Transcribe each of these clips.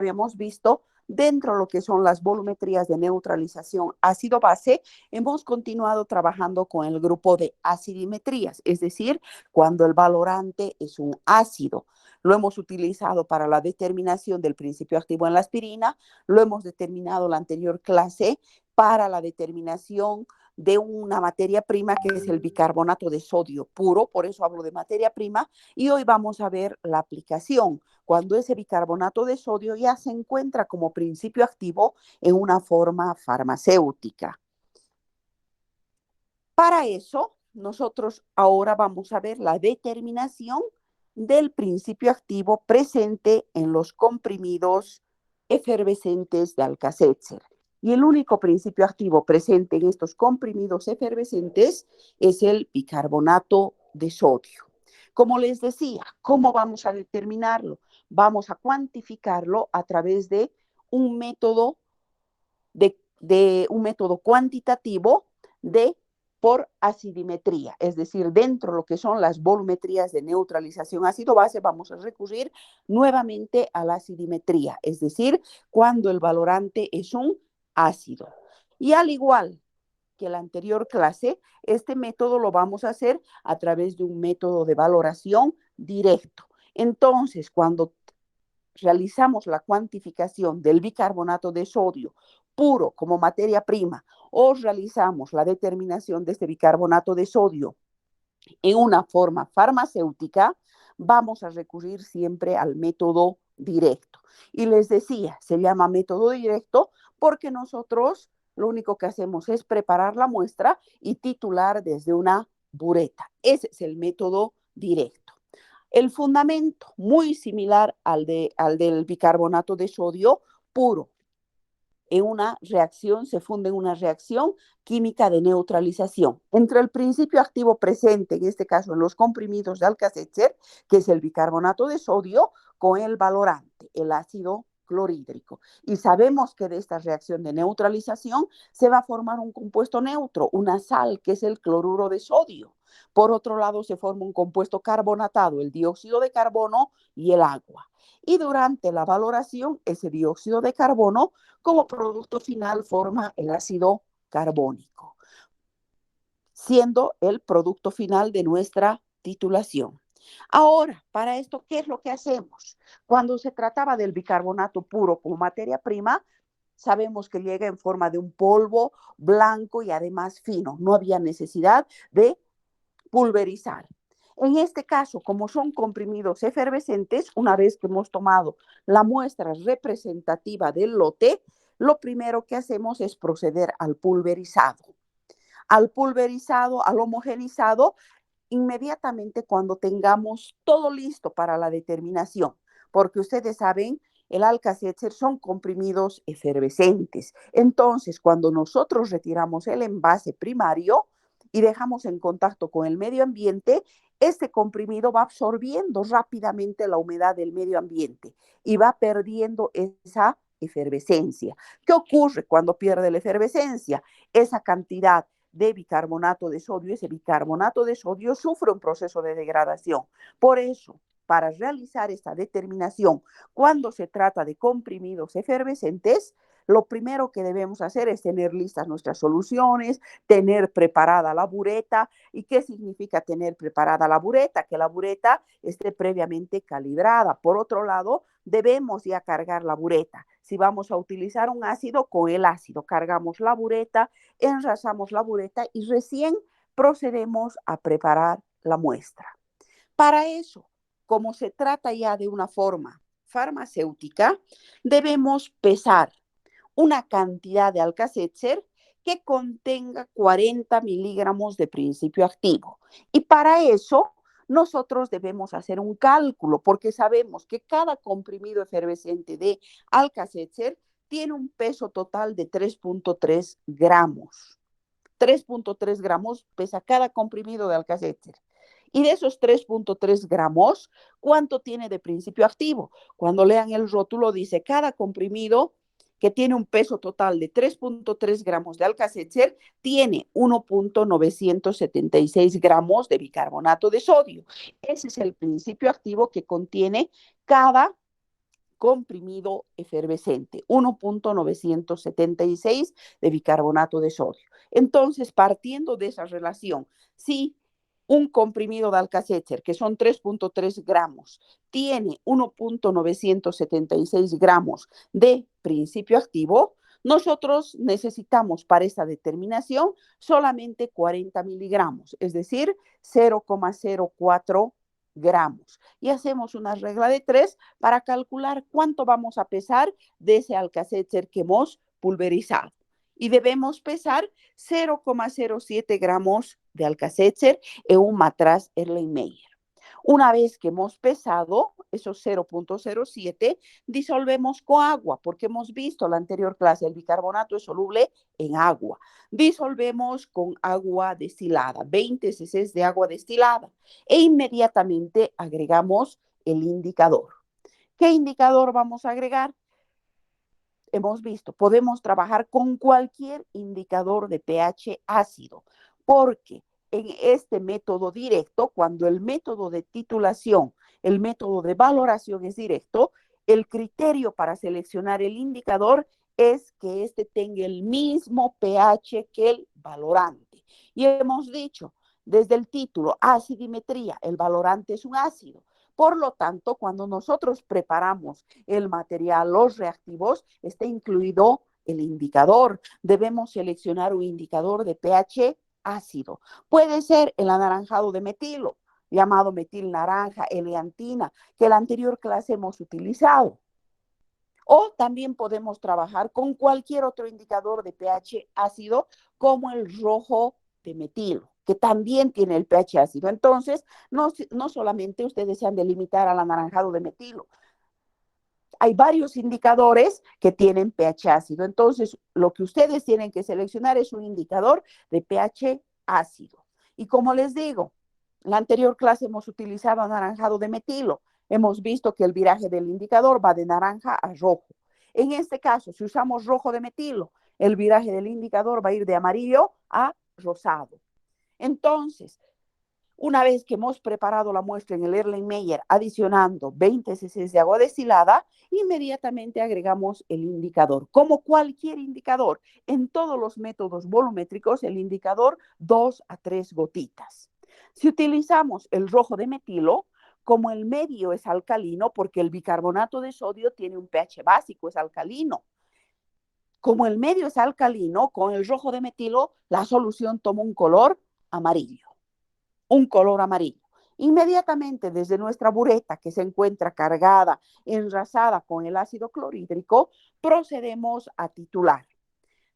habíamos visto, dentro de lo que son las volumetrías de neutralización ácido-base, hemos continuado trabajando con el grupo de acidimetrías, es decir, cuando el valorante es un ácido. Lo hemos utilizado para la determinación del principio activo en la aspirina, lo hemos determinado en la anterior clase para la determinación de una materia prima que es el bicarbonato de sodio puro, por eso hablo de materia prima, y hoy vamos a ver la aplicación, cuando ese bicarbonato de sodio ya se encuentra como principio activo en una forma farmacéutica. Para eso, nosotros ahora vamos a ver la determinación del principio activo presente en los comprimidos efervescentes de Alka-Seltzer. Y el único principio activo presente en estos comprimidos efervescentes es el bicarbonato de sodio. Como les decía, ¿cómo vamos a determinarlo? Vamos a cuantificarlo a través de un método, de un método cuantitativo de por acidimetría, es decir, dentro de lo que son las volumetrías de neutralización ácido-base, vamos a recurrir nuevamente a la acidimetría, es decir, cuando el valorante es un ácido. Y al igual que la anterior clase, este método lo vamos a hacer a través de un método de valoración directo. Entonces, cuando realizamos la cuantificación del bicarbonato de sodio puro como materia prima o realizamos la determinación de este bicarbonato de sodio en una forma farmacéutica, vamos a recurrir siempre al método directo. Y les decía, se llama método directo porque nosotros lo único que hacemos es preparar la muestra y titular desde una bureta. Ese es el método directo. El fundamento, muy similar al del bicarbonato de sodio puro. En una reacción, se funde en una reacción química de neutralización entre el principio activo presente, en este caso en los comprimidos de Alka-Seltzer, que es el bicarbonato de sodio, con el valorante, el ácido clorhídrico. Y sabemos que de esta reacción de neutralización se va a formar un compuesto neutro, una sal, que es el cloruro de sodio. Por otro lado, se forma un compuesto carbonatado, el dióxido de carbono y el agua. Y durante la valoración, ese dióxido de carbono como producto final forma el ácido carbónico, siendo el producto final de nuestra titulación. Ahora, para esto, ¿qué es lo que hacemos? Cuando se trataba del bicarbonato puro como materia prima, sabemos que llega en forma de un polvo blanco y además fino. No había necesidad de pulverizar. En este caso, como son comprimidos efervescentes, una vez que hemos tomado la muestra representativa del lote, lo primero que hacemos es proceder al pulverizado. Al pulverizado, al homogenizado, inmediatamente cuando tengamos todo listo para la determinación, porque ustedes saben, el Alka-Seltzer son comprimidos efervescentes. Entonces, cuando nosotros retiramos el envase primario y dejamos en contacto con el medio ambiente, este comprimido va absorbiendo rápidamente la humedad del medio ambiente y va perdiendo esa efervescencia. ¿Qué ocurre cuando pierde la efervescencia? Esa cantidad de bicarbonato de sodio, ese bicarbonato de sodio sufre un proceso de degradación. Por eso, para realizar esta determinación, cuando se trata de comprimidos efervescentes, lo primero que debemos hacer es tener listas nuestras soluciones, tener preparada la bureta. ¿Y qué significa tener preparada la bureta? Que la bureta esté previamente calibrada. Por otro lado, debemos ya cargar la bureta. Si vamos a utilizar un ácido, con el ácido cargamos la bureta, enrasamos la bureta y recién procedemos a preparar la muestra. Para eso, como se trata ya de una forma farmacéutica, debemos pesar una cantidad de Alka-Seltzer que contenga 40 miligramos de principio activo. Y para eso, nosotros debemos hacer un cálculo, porque sabemos que cada comprimido efervescente de Alka-Seltzer tiene un peso total de 3.3 gramos. 3.3 gramos pesa cada comprimido de Alka-Seltzer. Y de esos 3.3 gramos, ¿cuánto tiene de principio activo? Cuando lean el rótulo dice cada comprimido que tiene un peso total de 3.3 gramos de Alka-Seltzer tiene 1.976 gramos de bicarbonato de sodio. Ese es el principio activo que contiene cada comprimido efervescente, 1.976 de bicarbonato de sodio. Entonces, partiendo de esa relación, si un comprimido de Alka-Seltzer, que son 3.3 gramos, tiene 1.976 gramos de principio activo, nosotros necesitamos para esa determinación solamente 40 miligramos, es decir, 0,04 gramos. Y hacemos una regla de 3 para calcular cuánto vamos a pesar de ese Alka-Seltzer que hemos pulverizado. Y debemos pesar 0,07 gramos de Alka-Seltzer en un matraz Erlenmeyer. Una vez que hemos pesado esos 0.07, disolvemos con agua, porque hemos visto en la anterior clase, el bicarbonato es soluble en agua. Disolvemos con agua destilada, 20 cc de agua destilada, e inmediatamente agregamos el indicador. ¿Qué indicador vamos a agregar? Hemos visto, podemos trabajar con cualquier indicador de pH ácido, porque en este método directo, cuando el método de titulación, el método de valoración es directo, el criterio para seleccionar el indicador es que este tenga el mismo pH que el valorante. Y hemos dicho desde el título, acidimetría, el valorante es un ácido. Por lo tanto, cuando nosotros preparamos el material, los reactivos, está incluido el indicador. Debemos seleccionar un indicador de pH ácido. Puede ser el anaranjado de metilo, llamado metil naranja, eleantina, que en la anterior clase hemos utilizado. O también podemos trabajar con cualquier otro indicador de pH ácido, como el rojo de metilo, que también tiene el pH ácido. Entonces, no solamente ustedes se han de limitar al anaranjado de metilo. Hay varios indicadores que tienen pH ácido. Entonces, lo que ustedes tienen que seleccionar es un indicador de pH ácido. Y como les digo, en la anterior clase hemos utilizado anaranjado de metilo. Hemos visto que el viraje del indicador va de naranja a rojo. En este caso, si usamos rojo de metilo, el viraje del indicador va a ir de amarillo a rosado. Entonces, una vez que hemos preparado la muestra en el Erlenmeyer adicionando 20 cc de agua destilada, inmediatamente agregamos el indicador. Como cualquier indicador, en todos los métodos volumétricos, el indicador 2 a 3 gotitas. Si utilizamos el rojo de metilo, como el medio es alcalino, porque el bicarbonato de sodio tiene un pH básico, es alcalino. Como el medio es alcalino, con el rojo de metilo, la solución toma un color amarillo. Un color amarillo. Inmediatamente desde nuestra bureta, que se encuentra cargada, enrasada con el ácido clorhídrico, procedemos a titular.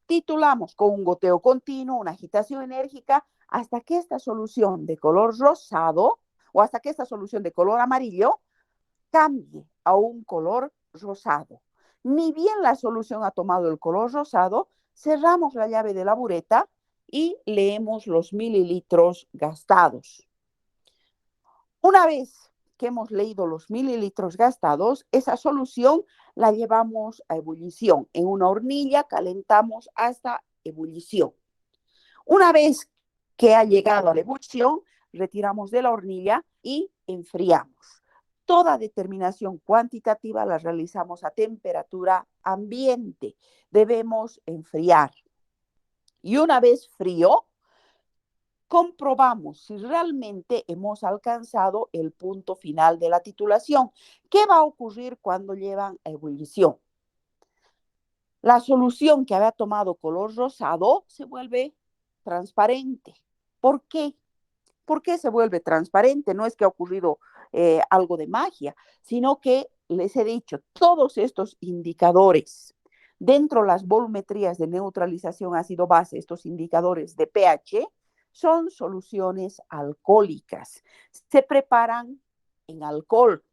Titulamos con un goteo continuo, una agitación enérgica, hasta que esta solución de color rosado o hasta que esta solución de color amarillo cambie a un color rosado. Ni bien la solución ha tomado el color rosado, cerramos la llave de la bureta y leemos los mililitros gastados. Una vez que hemos leído los mililitros gastados, esa solución la llevamos a ebullición. En una hornilla calentamos hasta ebullición. Una vez que ha llegado a la ebullición, retiramos de la hornilla y enfriamos. Toda determinación cuantitativa la realizamos a temperatura ambiente. Debemos enfriar. Y una vez frío, comprobamos si realmente hemos alcanzado el punto final de la titulación. ¿Qué va a ocurrir cuando llevan a ebullición? La solución que había tomado color rosado se vuelve transparente. ¿Por qué? ¿Por qué se vuelve transparente? No es que ha ocurrido algo de magia, sino que les he dicho, todos estos indicadores dentro de las volumetrías de neutralización ácido-base, estos indicadores de pH, son soluciones alcohólicas. Se preparan en alcohol.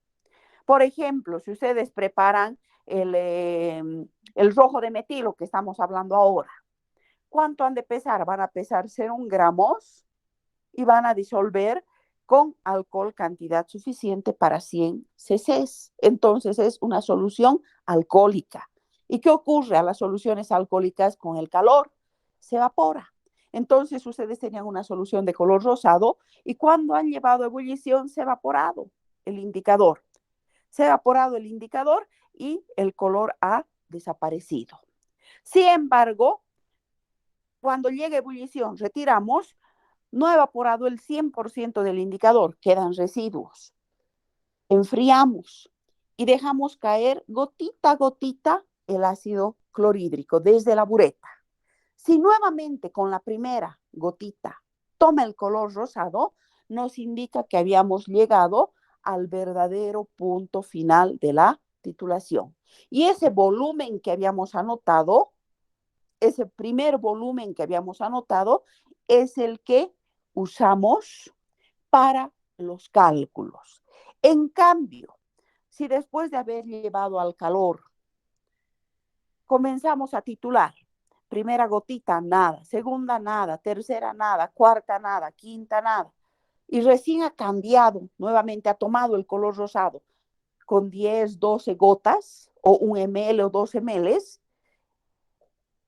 Por ejemplo, si ustedes preparan el rojo de metilo que estamos hablando ahora, ¿cuánto han de pesar? Van a pesar 0 gramos y van a disolver con alcohol cantidad suficiente para 100 cc. Entonces es una solución alcohólica. ¿Y qué ocurre a las soluciones alcohólicas con el calor? Se evapora. Entonces ustedes tenían una solución de color rosado y cuando han llevado a ebullición se ha evaporado el indicador. Se ha evaporado el indicador y el color ha desaparecido. Sin embargo, cuando llega ebullición, retiramos, no ha evaporado el 100% del indicador, quedan residuos. Enfriamos y dejamos caer gotita a gotita el ácido clorhídrico desde la bureta. Si nuevamente con la primera gotita toma el color rosado, nos indica que habíamos llegado al verdadero punto final de la titulación. Y ese volumen que habíamos anotado, ese primer volumen que habíamos anotado, es el que usamos para los cálculos. En cambio, si después de haber llevado al calor, comenzamos a titular, primera gotita, nada, segunda, nada, tercera, nada, cuarta, nada, quinta, nada, y recién ha cambiado, nuevamente ha tomado el color rosado con 10, 12 gotas, o 1 ml o 2 ml,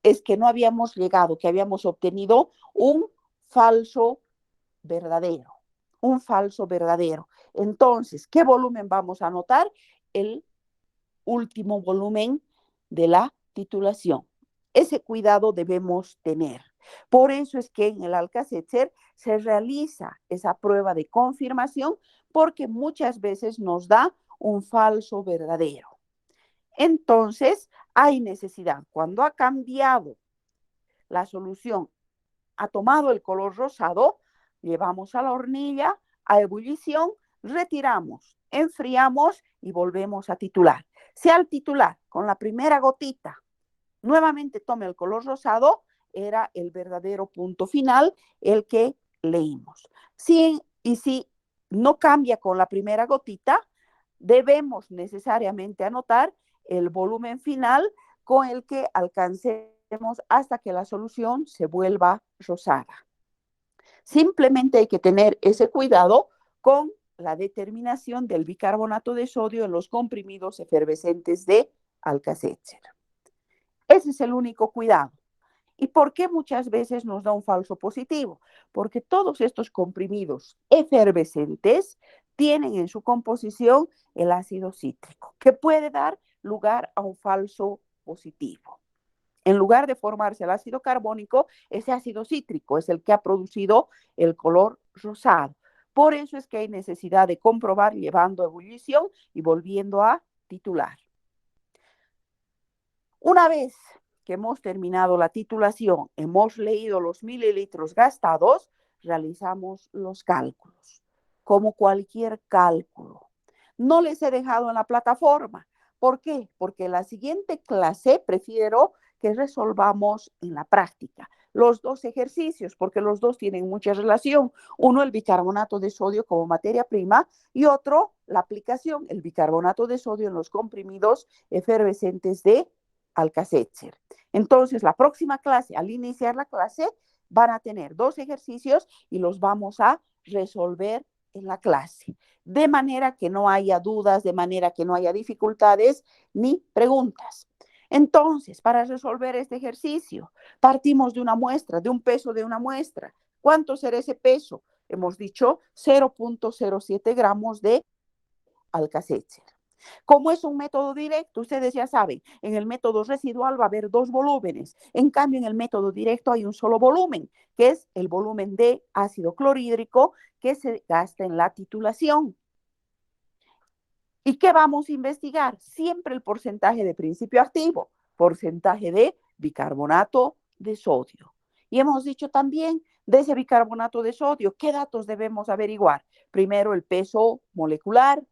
es que no habíamos llegado, que habíamos obtenido un falso verdadero, un falso verdadero. Entonces, ¿qué volumen vamos a anotar? El último volumen de la titulación. Ese cuidado debemos tener. Por eso es que en el Alka-Seltzer se realiza esa prueba de confirmación, porque muchas veces nos da un falso verdadero. Entonces, hay necesidad. Cuando ha cambiado la solución, ha tomado el color rosado, llevamos a la hornilla a ebullición, retiramos, enfriamos y volvemos a titular. Si al titular con la primera gotita nuevamente tome el color rosado, era el verdadero punto final, el que leímos. Y si no cambia con la primera gotita, debemos necesariamente anotar el volumen final con el que alcancemos hasta que la solución se vuelva rosada. Simplemente hay que tener ese cuidado con la determinación del bicarbonato de sodio en los comprimidos efervescentes de Alka-Seltzer. Ese es el único cuidado. ¿Y por qué muchas veces nos da un falso positivo? Porque todos estos comprimidos efervescentes tienen en su composición el ácido cítrico, que puede dar lugar a un falso positivo. En lugar de formarse el ácido carbónico, ese ácido cítrico es el que ha producido el color rosado. Por eso es que hay necesidad de comprobar llevando a ebullición y volviendo a titular. Una vez que hemos terminado la titulación, hemos leído los mililitros gastados, realizamos los cálculos, como cualquier cálculo. No les he dejado en la plataforma. ¿Por qué? Porque la siguiente clase prefiero que resolvamos en la práctica los dos ejercicios, porque los dos tienen mucha relación. Uno, el bicarbonato de sodio como materia prima, y otro, la aplicación, el bicarbonato de sodio en los comprimidos efervescentes de Alka-Seltzer. Entonces, la próxima clase, al iniciar la clase, van a tener dos ejercicios y los vamos a resolver en la clase, de manera que no haya dudas, de manera que no haya dificultades ni preguntas. Entonces, para resolver este ejercicio, partimos de una muestra, de un peso de una muestra. ¿Cuánto será ese peso? Hemos dicho 0.07 gramos de Alka-Seltzer. Como es un método directo, ustedes ya saben, en el método residual va a haber dos volúmenes. En cambio, en el método directo hay un solo volumen, que es el volumen de ácido clorhídrico que se gasta en la titulación. ¿Y qué vamos a investigar? Siempre el porcentaje de principio activo, porcentaje de bicarbonato de sodio. Y hemos dicho también de ese bicarbonato de sodio, ¿qué datos debemos averiguar? Primero, el peso molecular.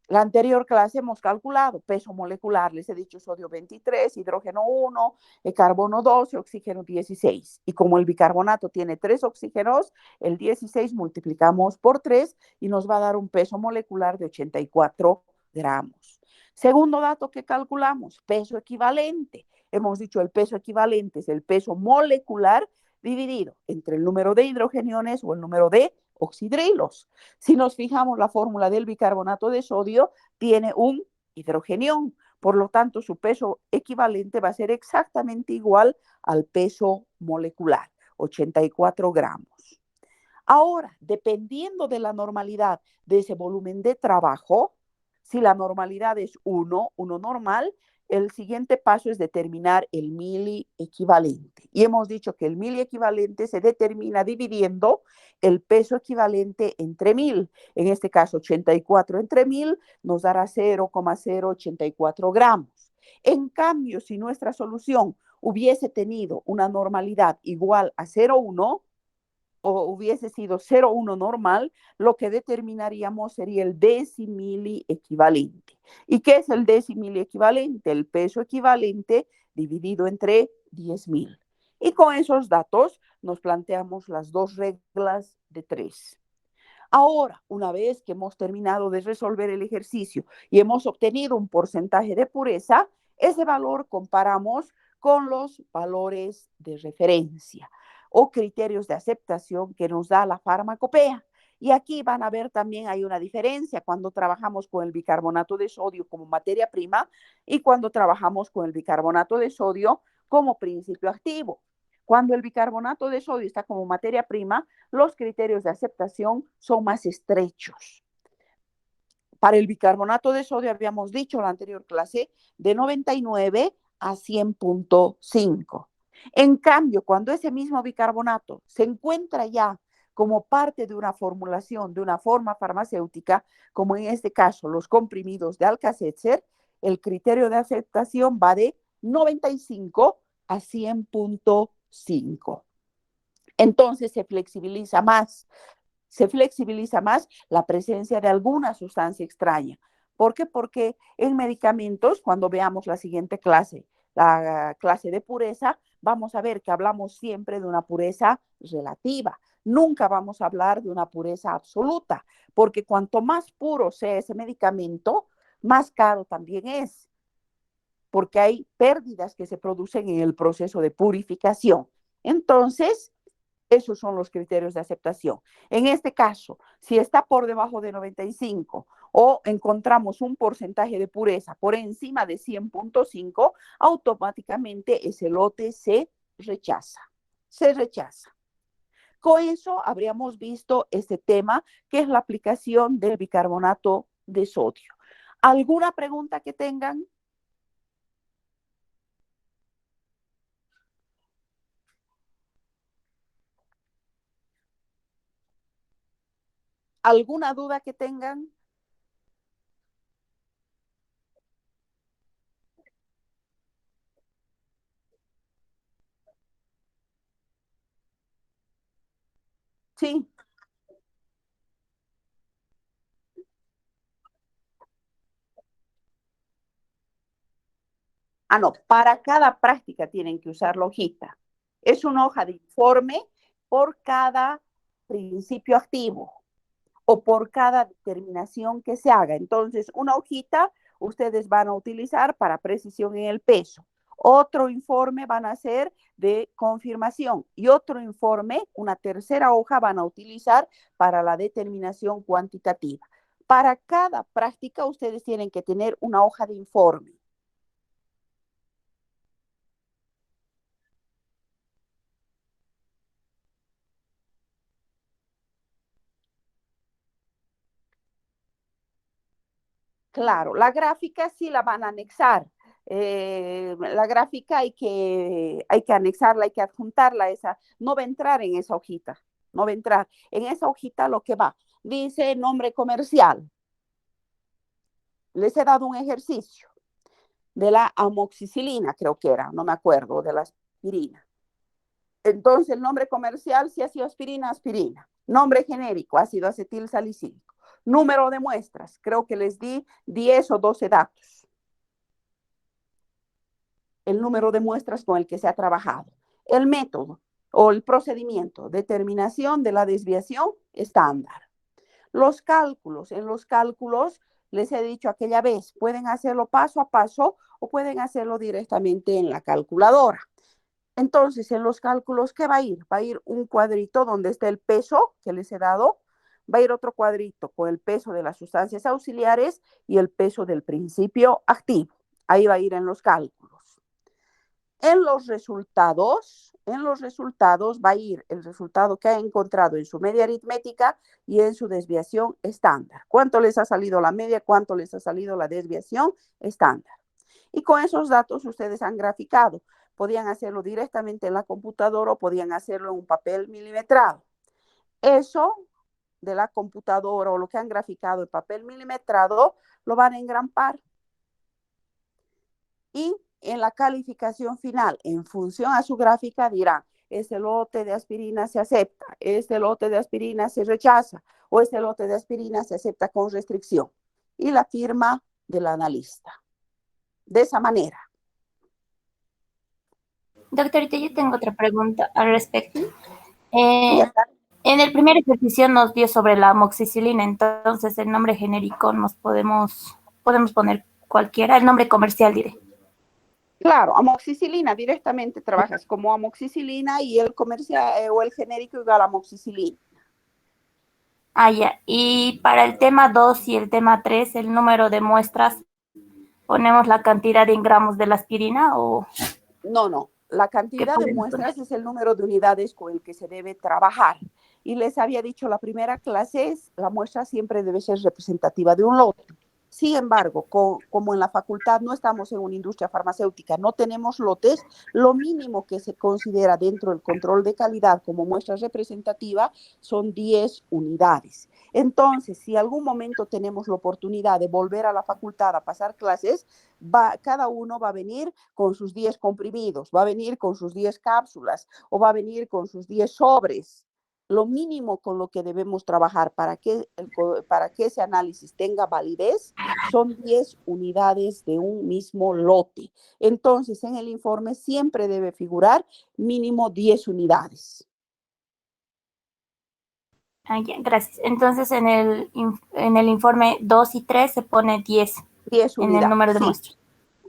La anterior clase hemos calculado peso molecular, les he dicho sodio 23, hidrógeno 1, carbono 12, oxígeno 16. Y como el bicarbonato tiene 3 oxígenos, el 16 multiplicamos por 3 y nos va a dar un peso molecular de 84 gramos. Segundo dato que calculamos, peso equivalente. Hemos dicho el peso equivalente es el peso molecular dividido entre el número de hidrogeniones o el número de oxidrilos. Si nos fijamos, la fórmula del bicarbonato de sodio tiene un hidrogenión, por lo tanto su peso equivalente va a ser exactamente igual al peso molecular, 84 gramos. Ahora, dependiendo de la normalidad de ese volumen de trabajo, Si la normalidad es 1 normal, el siguiente paso es determinar el mili equivalente. Y hemos dicho que el mili equivalente se determina dividiendo el peso equivalente entre 1000. En este caso, 84 entre 1000 nos dará 0,084 gramos. En cambio, si nuestra solución hubiese tenido una normalidad igual a 0,1 o hubiese sido 0,1 normal, lo que determinaríamos sería el decimili equivalente. ¿Y qué es el decimili equivalente? El peso equivalente dividido entre 10,000. Y con esos datos nos planteamos las dos reglas de 3. Ahora, una vez que hemos terminado de resolver el ejercicio y hemos obtenido un porcentaje de pureza, ese valor comparamos con los valores de referencia o criterios de aceptación que nos da la farmacopea. Y aquí van a ver también hay una diferencia cuando trabajamos con el bicarbonato de sodio como materia prima y cuando trabajamos con el bicarbonato de sodio como principio activo. Cuando el bicarbonato de sodio está como materia prima, los criterios de aceptación son más estrechos. Para el bicarbonato de sodio habíamos dicho en la anterior clase de 99 a 100.5. En cambio, cuando ese mismo bicarbonato se encuentra ya como parte de una formulación, de una forma farmacéutica, como en este caso los comprimidos de Alka-Seltzer, el criterio de aceptación va de 95 a 100.5. Entonces se flexibiliza más la presencia de alguna sustancia extraña. ¿Por qué? Porque en medicamentos, cuando veamos la siguiente clase, la clase de pureza, vamos a ver que hablamos siempre de una pureza relativa. Nunca vamos a hablar de una pureza absoluta, porque cuanto más puro sea ese medicamento, más caro también es, porque hay pérdidas que se producen en el proceso de purificación. Entonces, esos son los criterios de aceptación. En este caso, si está por debajo de 95 o encontramos un porcentaje de pureza por encima de 100.5, automáticamente ese lote se rechaza. Se rechaza. Con eso habríamos visto este tema, que es la aplicación del bicarbonato de sodio. ¿Alguna pregunta que tengan? ¿Alguna duda que tengan? Sí. Ah, no, para cada práctica tienen que usar la hojita. Es una hoja de informe por cada principio activo o por cada determinación que se haga. Entonces, una hojita ustedes van a utilizar para precisión en el peso. Otro informe van a hacer de confirmación y otro informe, una tercera hoja, van a utilizar para la determinación cuantitativa. Para cada práctica ustedes tienen que tener una hoja de informe. Claro, la gráfica sí la van a anexar. La gráfica hay que anexarla, hay que adjuntarla, esa, no va a entrar en esa hojita, no va a entrar. En esa hojita lo que va, dice nombre comercial. Les he dado un ejercicio de la amoxicilina, creo que era, no me acuerdo, de la aspirina. Entonces, el nombre comercial, si ha sido aspirina, aspirina. Nombre genérico, ácido acetil salicílico. Número de muestras, creo que les di 10 o 12 datos. El número de muestras con el que se ha trabajado. El método o el procedimiento, determinación de la desviación estándar. Los cálculos, en los cálculos les he dicho aquella vez, pueden hacerlo paso a paso o pueden hacerlo directamente en la calculadora. Entonces, en los cálculos, ¿qué va a ir? Va a ir un cuadrito donde está el peso que les he dado, va a ir otro cuadrito con el peso de las sustancias auxiliares y el peso del principio activo. Ahí va a ir en los cálculos. En los resultados va a ir el resultado que ha encontrado en su media aritmética y en su desviación estándar. ¿Cuánto les ha salido la media? ¿Cuánto les ha salido la desviación estándar? Y con esos datos ustedes han graficado. Podían hacerlo directamente en la computadora o podían hacerlo en un papel milimetrado. Eso de la computadora o lo que han graficado en papel milimetrado lo van a engrampar. Y en la calificación final, en función a su gráfica, dirán, este lote de aspirina se acepta, este lote de aspirina se rechaza, o este lote de aspirina se acepta con restricción. Y la firma del analista. De esa manera. Doctorita, yo tengo otra pregunta al respecto. Y acá, En el primer ejercicio nos dio sobre la amoxicilina, entonces el nombre genérico nos podemos poner cualquiera, el nombre comercial diré. claro, amoxicilina, directamente trabajas como amoxicilina y el comercial o el genérico igual a amoxicilina. Ah, ya. Y para el tema 2 y el tema 3, el número de muestras, ¿ponemos la cantidad en gramos de la aspirina o No. La qué cantidad de podemos poner? muestras es el número de unidades con el que se debe trabajar. Y les había dicho, la primera clase es, la muestra siempre debe ser representativa de un lote. Sin embargo, como en la facultad no estamos en una industria farmacéutica, no tenemos lotes, lo mínimo que se considera dentro del control de calidad como muestra representativa son 10 unidades. Entonces, si algún momento tenemos la oportunidad de volver a la facultad a pasar clases, cada uno va a venir con sus 10 comprimidos, va a venir con sus 10 cápsulas o va a venir con sus 10 sobres. Lo mínimo con lo que debemos trabajar para que ese análisis tenga validez son 10 unidades de un mismo lote. Entonces, en el informe siempre debe figurar mínimo 10 unidades. Ah, ya, gracias. Entonces en el informe 2 y 3 se pone 10 10 en el unidades, número de sí, muestras.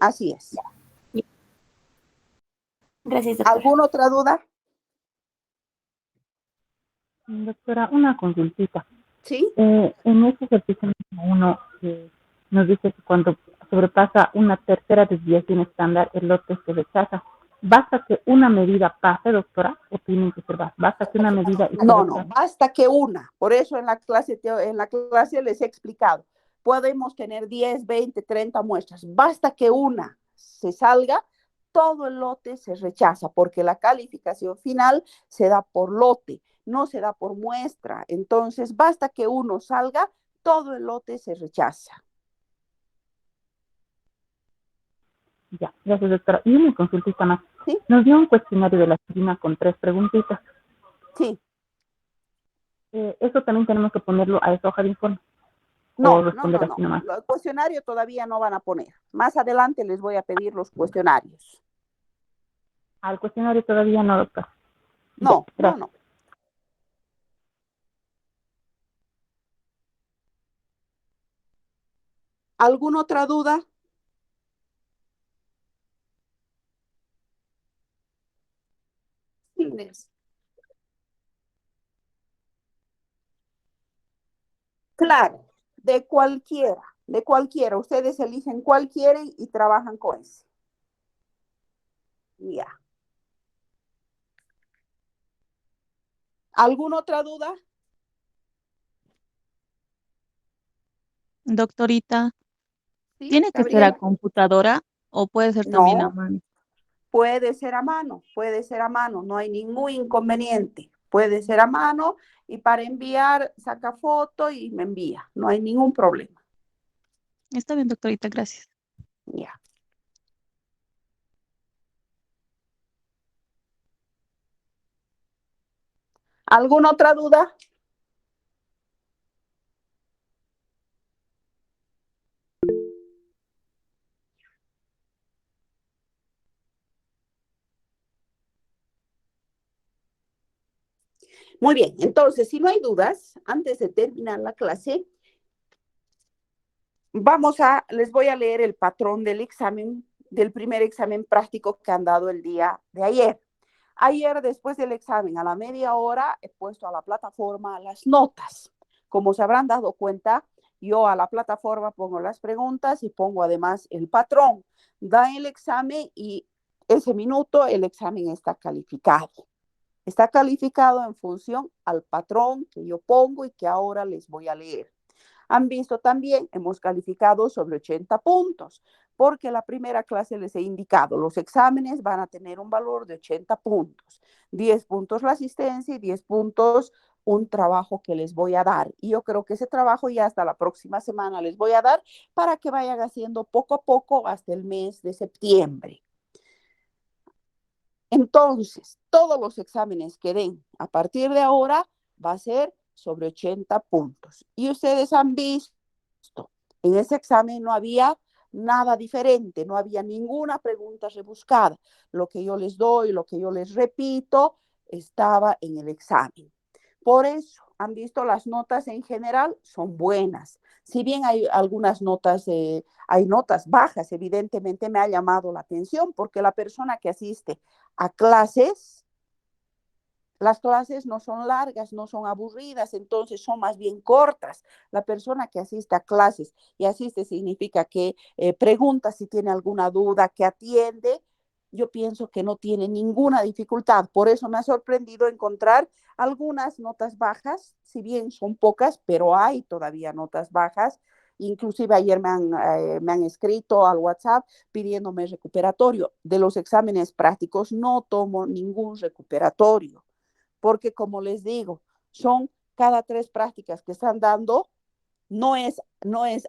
así es. Ya. Gracias, doctora. ¿Alguna otra duda? Doctora, una consultita. Sí. En este ejercicio uno nos dice que cuando sobrepasa una tercera desviación estándar, el lote se rechaza. ¿Basta que una medida pase, doctora, o tienen que ser más? ¿Basta que una medida y se No, rechaza? basta que una. Por eso en la clase les he explicado. Podemos tener 10, 20, 30 muestras. Basta que una se salga, todo el lote se rechaza, porque la calificación final se da por lote, no se da por muestra. Entonces, basta que uno salga, todo el lote se rechaza. Ya, gracias, doctora. Y una consultita más. ¿Sí? Nos dio un cuestionario de la aspirina con 3 preguntitas. Sí. Eso también tenemos que ponerlo a esa hoja de informe. O No. responder así nomás. El cuestionario todavía no van a poner. Más adelante les voy a pedir los cuestionarios. Al cuestionario todavía no, doctora. No. ¿Alguna otra duda? Inés. Claro, de cualquiera. Ustedes eligen cuál quieren y trabajan con ese. Ya. ¿Alguna otra duda? Doctorita, Sí, ¿tiene que ser a Gabriela. computadora o puede ser también a No, mano? puede ser a mano, no hay ningún inconveniente. Puede ser a mano y para enviar saca foto y me envía, no hay ningún problema. Está bien, doctorita, gracias. Ya. ¿Alguna otra duda? Muy bien, entonces, si no hay dudas, antes de terminar la clase, les voy a leer el patrón del examen, del primer examen práctico que han dado el día de ayer. Ayer, después del examen, a la media hora, he puesto a la plataforma las notas. Como se habrán dado cuenta, yo a la plataforma pongo las preguntas y pongo además el patrón. Dan el examen y ese minuto el examen está calificado. Está calificado en función al patrón que yo pongo y que ahora les voy a leer. Han visto también, hemos calificado sobre 80 puntos, porque la primera clase les he indicado, los exámenes van a tener un valor de 80 puntos, 10 puntos la asistencia y 10 puntos un trabajo que les voy a dar. Y yo creo que ese trabajo ya hasta la próxima semana les voy a dar para que vayan haciendo poco a poco hasta el mes de septiembre. Entonces, todos los exámenes que den a partir de ahora va a ser sobre 80 puntos. Y ustedes han visto, en ese examen no había nada diferente, no había ninguna pregunta rebuscada. Lo que yo les doy, lo que yo les repito, estaba en el examen. Por eso, han visto las notas en general son buenas. Si bien hay algunas notas, hay notas bajas, evidentemente me ha llamado la atención porque la persona que asiste a clases, las clases no son largas, no son aburridas, entonces son más bien cortas. La persona que asiste a clases, y asiste significa que pregunta si tiene alguna duda, que atiende, yo pienso que no tiene ninguna dificultad. Por eso me ha sorprendido encontrar algunas notas bajas, si bien son pocas, pero hay todavía notas bajas. Inclusive ayer me han escrito al WhatsApp pidiéndome recuperatorio. De los exámenes prácticos no tomo ningún recuperatorio, porque como les digo, son cada 3 prácticas que están dando, no es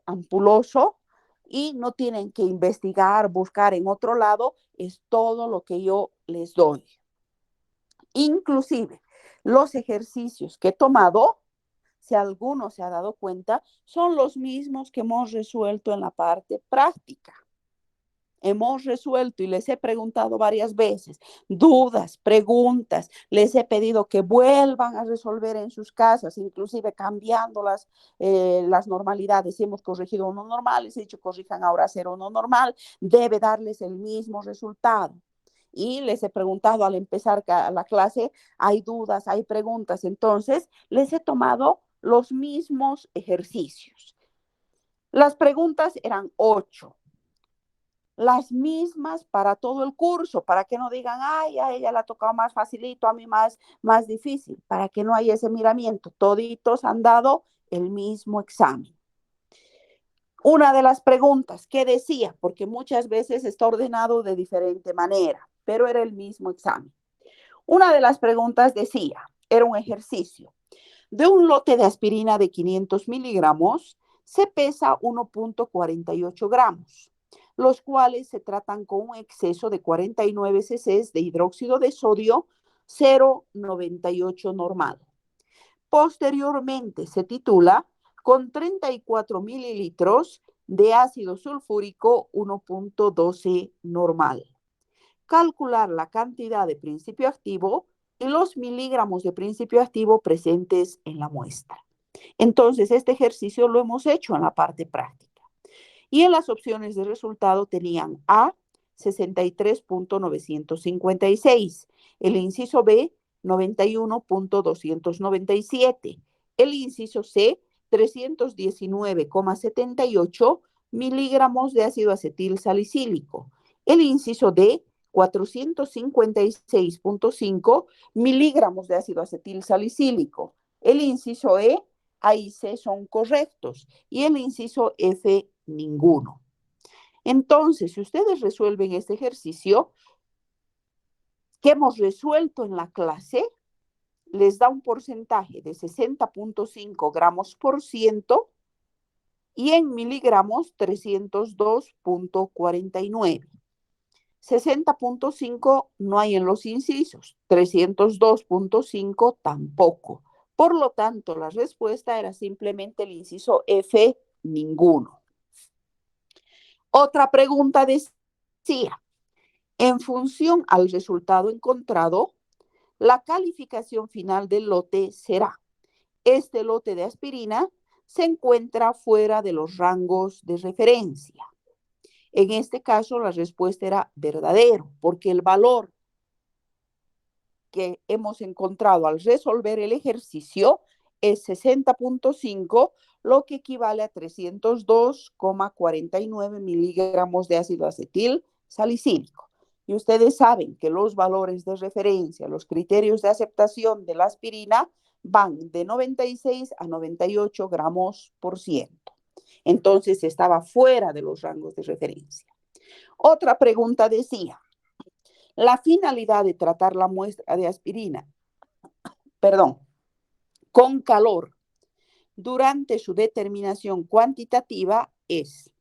ampuloso y no tienen que investigar, buscar en otro lado, es todo lo que yo les doy. Inclusive, los ejercicios que he tomado, si alguno se ha dado cuenta, son los mismos que hemos resuelto en la parte práctica. Hemos resuelto y les he preguntado varias veces, dudas, preguntas, les he pedido que vuelvan a resolver en sus casas, inclusive cambiando las normalidades. Si hemos corregido uno normal, les he dicho corrijan ahora a hacer uno normal, debe darles el mismo resultado. Y les he preguntado al empezar la clase, hay dudas, hay preguntas, entonces les he tomado los mismos ejercicios. Las preguntas eran 8. Las mismas para todo el curso, para que no digan, ay, a ella le ha tocado más facilito, a mí más difícil, para que no haya ese miramiento. Toditos han dado el mismo examen. Una de las preguntas que decía, porque muchas veces está ordenado de diferente manera, pero era el mismo examen. Una de las preguntas decía, era un ejercicio, de un lote de aspirina de 500 miligramos, se pesa 1.48 gramos. Los cuales se tratan con un exceso de 49 cc de hidróxido de sodio 0,98 normal. Posteriormente se titula con 34 mililitros de ácido sulfúrico 1.12 normal. Calcular la cantidad de principio activo y los miligramos de principio activo presentes en la muestra. Entonces, este ejercicio lo hemos hecho en la parte práctica. Y en las opciones de resultado tenían A, 63.956, el inciso B, 91.297, el inciso C, 319,78 miligramos de ácido acetil salicílico, el inciso D, 456.5 miligramos de ácido acetil salicílico, el inciso E, A y C son correctos, y el inciso F, ninguno. Entonces, si ustedes resuelven este ejercicio que hemos resuelto en la clase, les da un porcentaje de 60.5 gramos por ciento y en miligramos 302.49. 60.5 no hay en los incisos, 302.5 tampoco. Por lo tanto, la respuesta era simplemente el inciso F, ninguno. Otra pregunta decía, en función al resultado encontrado, la calificación final del lote será, este lote de aspirina se encuentra fuera de los rangos de referencia. En este caso, la respuesta era verdadero, porque el valor que hemos encontrado al resolver el ejercicio es 60.5, lo que equivale a 302,49 miligramos de ácido acetil salicílico. Y ustedes saben que los valores de referencia, los criterios de aceptación de la aspirina van de 96 a 98 gramos por ciento. Entonces estaba fuera de los rangos de referencia. Otra pregunta decía, la finalidad de tratar la muestra de aspirina, con calor durante su determinación cuantitativa es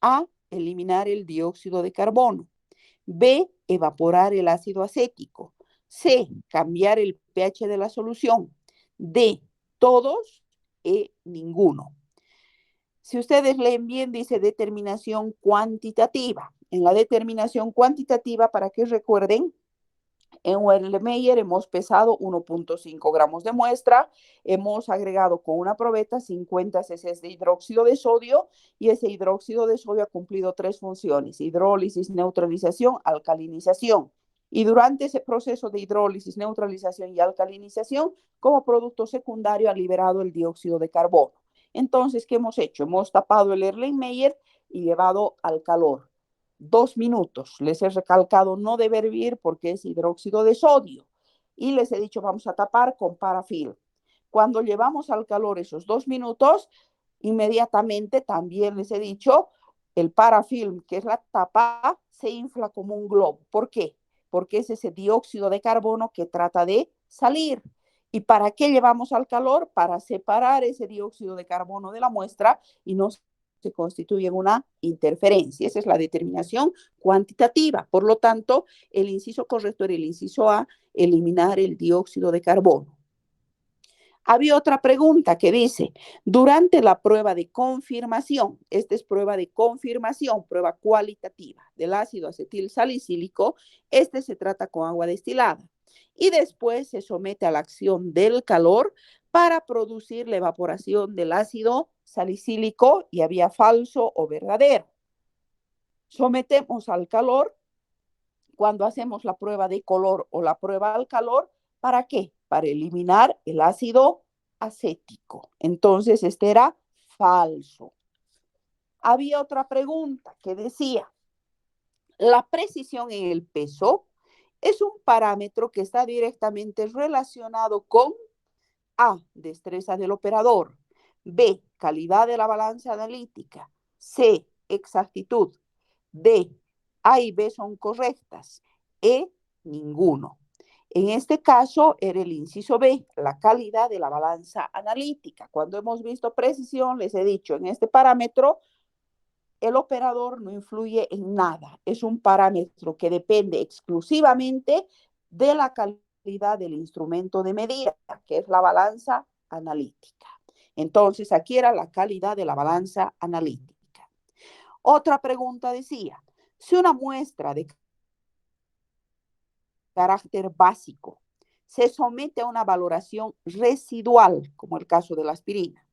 A, eliminar el dióxido de carbono, B, evaporar el ácido acético, C, cambiar el pH de la solución, D, todos, E, ninguno. Si ustedes leen bien, dice determinación cuantitativa. En la determinación cuantitativa, para que recuerden, en Erlenmeyer hemos pesado 1.5 gramos de muestra, hemos agregado con una probeta 50 cc de hidróxido de sodio y ese hidróxido de sodio ha cumplido 3 funciones, hidrólisis, neutralización, alcalinización. Y durante ese proceso de hidrólisis, neutralización y alcalinización, como producto secundario ha liberado el dióxido de carbono. Entonces, ¿qué hemos hecho? Hemos tapado el Erlenmeyer y llevado al calor. 2 minutos. Les he recalcado no debe hervir porque es hidróxido de sodio. Y les he dicho vamos a tapar con parafilm. Cuando llevamos al calor esos 2 minutos, inmediatamente también les he dicho el parafilm, que es la tapa, se infla como un globo. ¿Por qué? Porque es ese dióxido de carbono que trata de salir. ¿Y para qué llevamos al calor? Para separar ese dióxido de carbono de la muestra y no se constituye una interferencia. Esa es la determinación cuantitativa. Por lo tanto, el inciso correcto era el inciso A, eliminar el dióxido de carbono. Había otra pregunta que dice, durante la prueba de confirmación, esta es prueba de confirmación, prueba cualitativa del ácido acetil salicílico, este se trata con agua destilada y después se somete a la acción del calor para producir la evaporación del ácido salicílico y había falso o verdadero. Sometemos al calor cuando hacemos la prueba de color o la prueba al calor, ¿para qué? Para eliminar el ácido acético. Entonces, este era falso. Había otra pregunta que decía, la precisión en el peso es un parámetro que está directamente relacionado con A, destreza del operador, B, calidad de la balanza analítica, C, exactitud, D, A y B son correctas, E, ninguno. En este caso era el inciso B, la calidad de la balanza analítica. Cuando hemos visto precisión, les he dicho, en este parámetro, el operador no influye en nada. Es un parámetro que depende exclusivamente de la calidad del instrumento de medida, que es la balanza analítica. Entonces, aquí era la calidad de la balanza analítica. Otra pregunta decía, si una muestra de carácter básico se somete a una valoración residual, como el caso de la aspirina,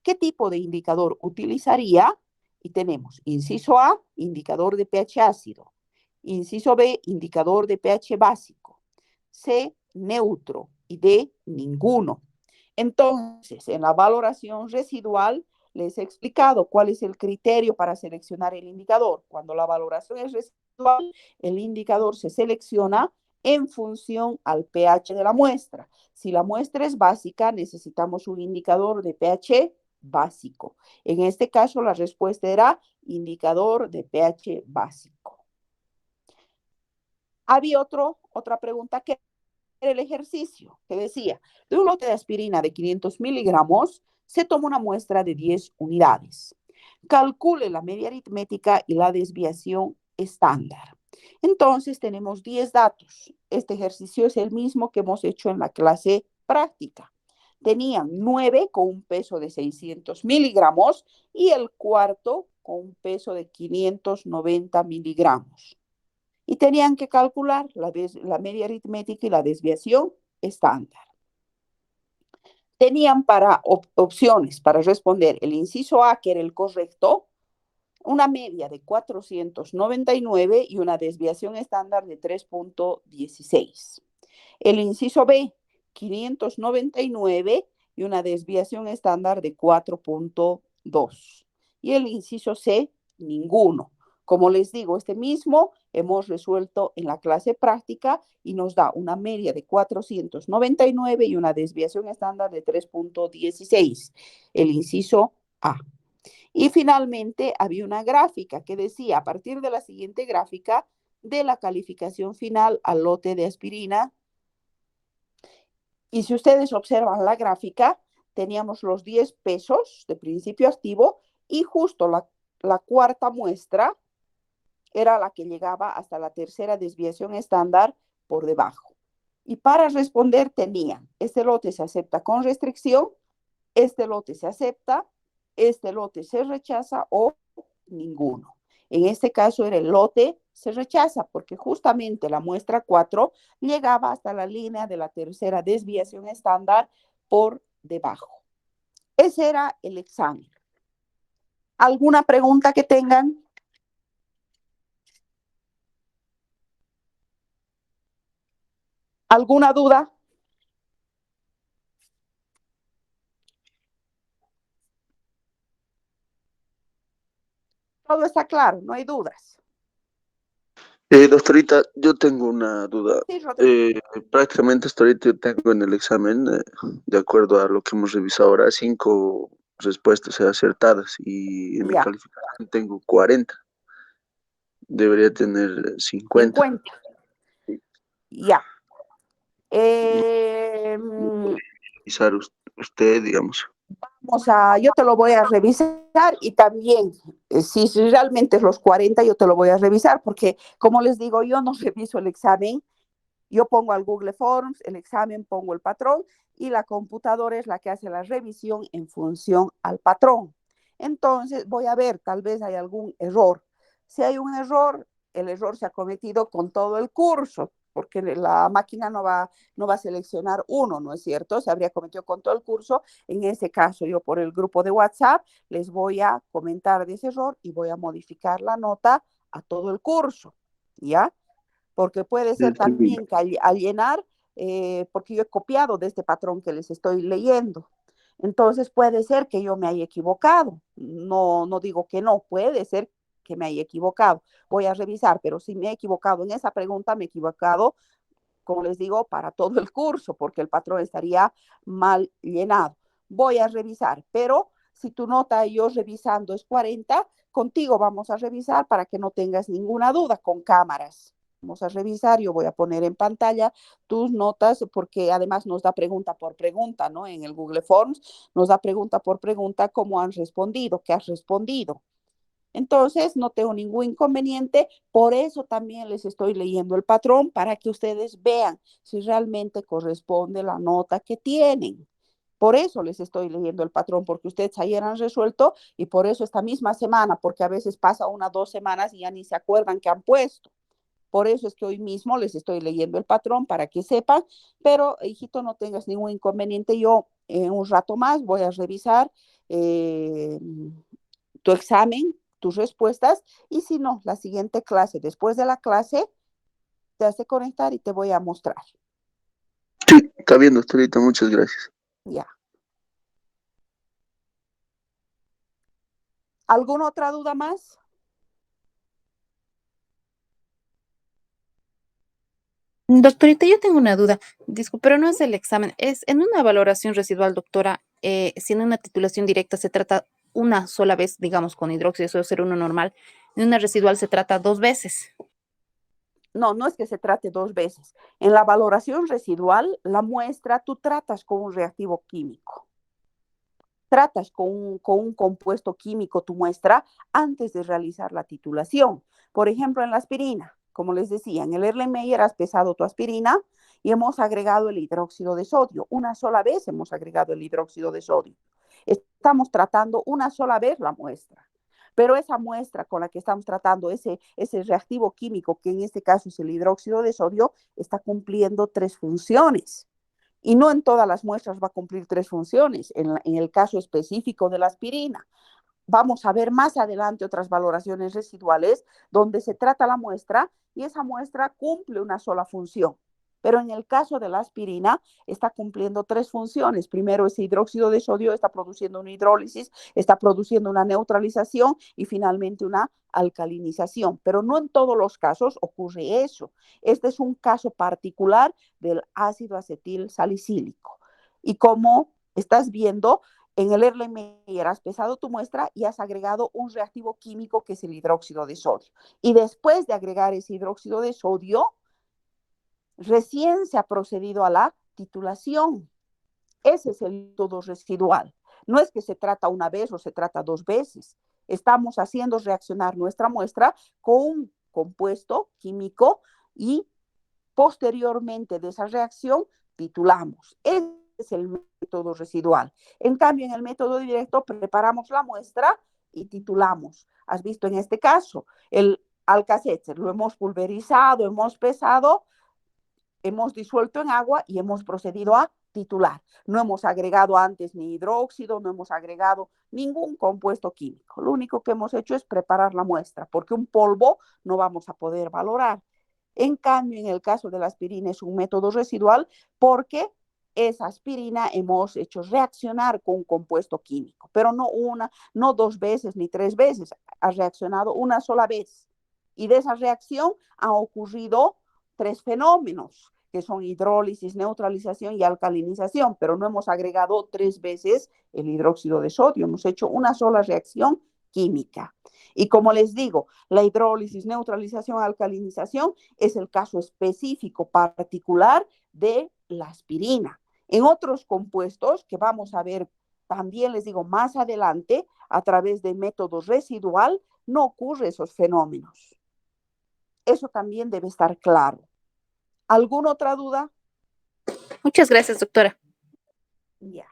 ¿qué tipo de indicador utilizaría? Y tenemos inciso A, indicador de pH ácido, inciso B, indicador de pH básico, C, neutro y D, ninguno. Entonces, en la valoración residual, les he explicado cuál es el criterio para seleccionar el indicador. Cuando la valoración es residual, el indicador se selecciona en función al pH de la muestra. Si la muestra es básica, necesitamos un indicador de pH básico. En este caso, la respuesta era indicador de pH básico. Había otra pregunta que era el ejercicio, que decía, de un lote de aspirina de 500 miligramos, se toma una muestra de 10 unidades. Calcule la media aritmética y la desviación estándar. Entonces tenemos 10 datos. Este ejercicio es el mismo que hemos hecho en la clase práctica. Tenían 9 con un peso de 600 miligramos y el cuarto con un peso de 590 miligramos. Y tenían que calcular la media aritmética y la desviación estándar. Tenían opciones para responder el inciso A, que era el correcto, una media de 499 y una desviación estándar de 3.16. El inciso B, 599 y una desviación estándar de 4.2. Y el inciso C, ninguno, Como les digo, este mismo hemos resuelto en la clase práctica y nos da una media de 499 y una desviación estándar de 3.16, el inciso A. Y finalmente había una gráfica que decía, a partir de la siguiente gráfica, de la calificación final al lote de aspirina. Y si ustedes observan la gráfica, teníamos los 10 pesos de principio activo y justo la cuarta muestra era la que llegaba hasta la tercera desviación estándar por debajo. Y para responder tenían, este lote se acepta con restricción, este lote se acepta, este lote se rechaza o ninguno. En este caso era el lote se rechaza porque justamente la muestra 4 llegaba hasta la línea de la tercera desviación estándar por debajo. Ese era el examen. ¿Alguna pregunta que tengan? ¿Alguna duda? Todo está claro, no hay dudas. Doctorita, yo tengo una duda. Sí, Rodrigo. Prácticamente hasta ahorita yo tengo en el examen, de acuerdo a lo que hemos revisado ahora, 5 respuestas acertadas y en mi Ya, calificación tengo 40. Debería tener 50. 50. Ya. Revisar usted, digamos. Yo te lo voy a revisar y también, si realmente es los 40, yo te lo voy a revisar porque, como les digo, yo no reviso el examen. Yo pongo al Google Forms, el examen, pongo el patrón y la computadora es la que hace la revisión en función al patrón. Entonces voy a ver, tal vez hay algún error. Si hay un error, el error se ha cometido con todo el curso, porque la máquina no va a seleccionar uno, ¿no es cierto? Se habría cometido con todo el curso. En ese caso, yo por el grupo de WhatsApp les voy a comentar de ese error y voy a modificar la nota a todo el curso, ¿ya? Porque puede ser Sí. también que al llenar, porque yo he copiado de este patrón que les estoy leyendo. Entonces puede ser que yo me haya equivocado. No digo que no, puede ser que me haya equivocado. Voy a revisar, pero si me he equivocado en esa pregunta, me he equivocado, como les digo, para todo el curso, porque el patrón estaría mal llenado. Voy a revisar, pero si tu nota yo revisando es 40, contigo vamos a revisar para que no tengas ninguna duda con cámaras. Vamos a revisar, yo voy a poner en pantalla tus notas porque además nos da pregunta por pregunta, ¿no? En el Google Forms nos da pregunta por pregunta cómo han respondido, qué has respondido. Entonces, no tengo ningún inconveniente, por eso también les estoy leyendo el patrón para que ustedes vean si realmente corresponde la nota que tienen. Por eso les estoy leyendo el patrón, porque ustedes ayer han resuelto y por eso esta misma semana, porque a veces pasa 1 o 2 semanas y ya ni se acuerdan que han puesto. Por eso es que hoy mismo les estoy leyendo el patrón para que sepan, pero hijito, no tengas ningún inconveniente. Yo en un rato más voy a revisar tu examen, tus respuestas, y si no, la siguiente clase, después de la clase, te hace conectar y te voy a mostrar. Sí, está bien, doctorita, muchas gracias. Ya. ¿Alguna otra duda más? Doctorita, yo tengo una duda. Disculpe, pero no es el examen, es en una valoración residual, doctora, si en una titulación directa se trata una sola vez, digamos, con hidróxido, eso debe ser uno normal, en una residual se trata 2 veces. No, no es que se trate 2 veces. En la valoración residual, la muestra tú tratas con un reactivo químico. Tratas con un compuesto químico tu muestra antes de realizar la titulación. Por ejemplo, en la aspirina, como les decía, en el Erlenmeyer has pesado tu aspirina y hemos agregado el hidróxido de sodio. Una sola vez hemos agregado el hidróxido de sodio. Estamos tratando una sola vez la muestra. Pero esa muestra con la que estamos tratando, ese reactivo químico, que en este caso es el hidróxido de sodio, está cumpliendo 3 funciones. Y no en todas las muestras va a cumplir 3 funciones. En el caso específico de la aspirina, vamos a ver más adelante otras valoraciones residuales donde se trata la muestra y esa muestra cumple una sola función. Pero en el caso de la aspirina, está cumpliendo 3 funciones. Primero, ese hidróxido de sodio está produciendo una hidrólisis, está produciendo una neutralización y finalmente una alcalinización. Pero no en todos los casos ocurre eso. Este es un caso particular del ácido acetil salicílico. Y como estás viendo, en el Erlenmeyer has pesado tu muestra y has agregado un reactivo químico que es el hidróxido de sodio. Y después de agregar ese hidróxido de sodio, recién se ha procedido a la titulación. Ese es el método residual. No es que se trata una vez o se trata 2 veces. Estamos haciendo reaccionar nuestra muestra con un compuesto químico y posteriormente de esa reacción titulamos. Ese es el método residual. En cambio, en el método directo preparamos la muestra y titulamos. Has visto en este caso el Alka-Seltzer, lo hemos pulverizado, hemos pesado, hemos disuelto en agua y hemos procedido a titular. No hemos agregado antes ni hidróxido, no hemos agregado ningún compuesto químico. Lo único que hemos hecho es preparar la muestra, porque un polvo no vamos a poder valorar. En cambio, en el caso de la aspirina es un método residual porque esa aspirina hemos hecho reaccionar con un compuesto químico, pero no 2 veces ni 3 veces, ha reaccionado una sola vez. Y de esa reacción han ocurrido 3 fenómenos, que son hidrólisis, neutralización y alcalinización, pero no hemos agregado 3 veces el hidróxido de sodio, hemos hecho una sola reacción química. Y como les digo, la hidrólisis, neutralización, alcalinización es el caso específico particular de la aspirina. En otros compuestos que vamos a ver también, les digo, más adelante, a través de método residual, no ocurren esos fenómenos. Eso también debe estar claro. ¿Alguna otra duda? Muchas gracias, doctora. Ya.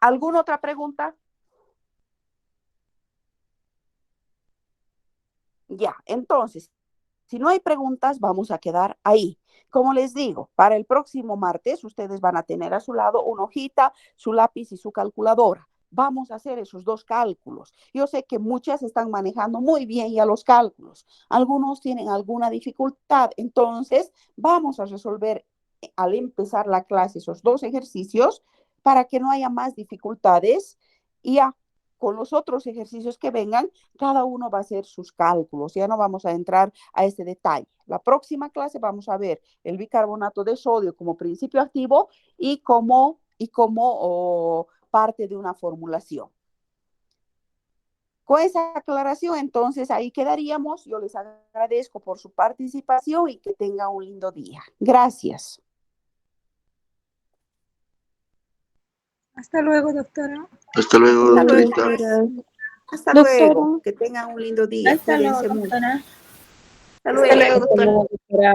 ¿Alguna otra pregunta? Ya, entonces, si no hay preguntas, vamos a quedar ahí. Como les digo, para el próximo martes, ustedes van a tener a su lado una hojita, su lápiz y su calculadora. Vamos a hacer esos 2 cálculos. Yo sé que muchas están manejando muy bien ya los cálculos. Algunos tienen alguna dificultad. Entonces, vamos a resolver al empezar la clase esos 2 ejercicios para que no haya más dificultades y ya con los otros ejercicios que vengan, cada uno va a hacer sus cálculos. Ya no vamos a entrar a ese detalle. La próxima clase vamos a ver el bicarbonato de sodio como principio activo y como parte de una formulación. Con esa aclaración, entonces, ahí quedaríamos. Yo les agradezco por su participación y que tengan un lindo día. Gracias. Hasta luego, doctora. Hasta luego, Hasta luego. doctorita. Hasta Doctora. luego. Que tengan un lindo día. Hasta luego, Cuídense mucho. doctora. Hasta Hasta luego. luego, doctora. doctora.